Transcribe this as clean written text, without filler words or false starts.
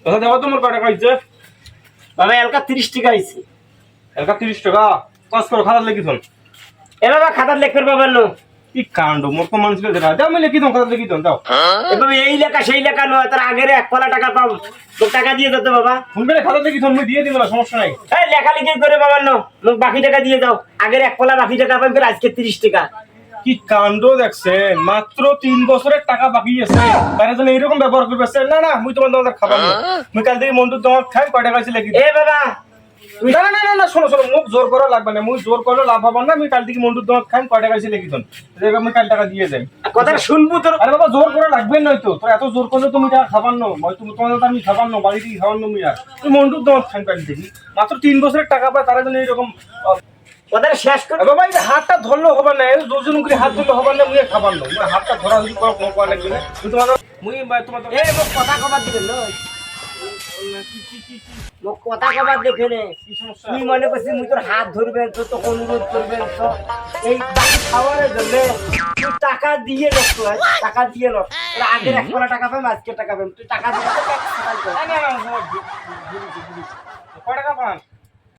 কথা দেওয়া তোমার কয় টাকা হয়েছে? বাবা এলকা 30 টাকা আইছে। এলাকা 30 টাকা কাজ করো খাতার লেখি থন। এ বাবা খাতার লেখ করবা বললো কি কাণ্ড মোর তো মানুষকে দেনা দাও আমি লেখি থন খাতার লেখি থন দাও। এভাবে এই লেখা সেই লেখা নয়, তার আগের 1 পালা টাকা পাও তো টাকা দিয়ে দিতে বাবা। ফোন করে খাতার লেখি থন আমি দিয়ে দিব না, সমস্যা নাই। এই লেখালেখি করে বাবা নো লোক বাকি টাকা দিয়ে দাও, আগের 1 পালা বাকি টাকা পাবেন ফের আজকে 30 টাকা। কি কাণ্ড দেখছেন, মাত্র 3 বছরের টাকা বাকি আছে তারা যেন এইরকম ব্যবহার করবে। না না মুই তোমার তোমাদের খাবার না, মুই কাল থেকে মন্টুর তোমার খাই কয় টাকা আছে লেখি। এ বাবা না না না না শোনো শোনো, মুখ জোর করা লাগবে না, মুই জোর করলে লাভ হবার না। আমি কাল থেকে মন্টুর তোমার খাই কয় টাকা আছে লেখি থন, আমি কাল টাকা দিয়ে যাই। কথা শুনবো তোর। আরে বাবা জোর করে লাগবে নয় তো, তোর এত জোর করলে তুমি টাকা খাবার নো, তোমাদের তো আমি খাবার নো, বাড়ি থেকে খাবার নো। মুই আর তুই মন্টুর তোমার খাই কাল দেখি মাত্র 3 বছরের টাকা পায় তারা যেন এইরকম। কথা শেষ কর বাবা এই হাতটা ধরলে হবে না, দুজন করে হাত ধরলে হবে না, মুই খাবার নো। মুই হাতটা ধরা যদি কোনো লাগবে না, তোমাদের মুই তোমার এ মোক কথা কবার দিবে নয়, মোক কথা কবার দেখে নে। কি সমস্যা? তুই মনে করছিস মুই তোর হাত ধরবেন তো তোকে অনুরোধ করবেন তো এই বাকি খাওয়ারের জন্য তুই টাকা দিয়ে নষ্ট হয়, টাকা দিয়ে নষ্ট। তোর আগের 1 পালা টাকা পাবেন আজকে টাকা পাবেন, তুই টাকা দিয়ে তো ট্যাক্স ফাইল কর। না না না কয় টাকা পান?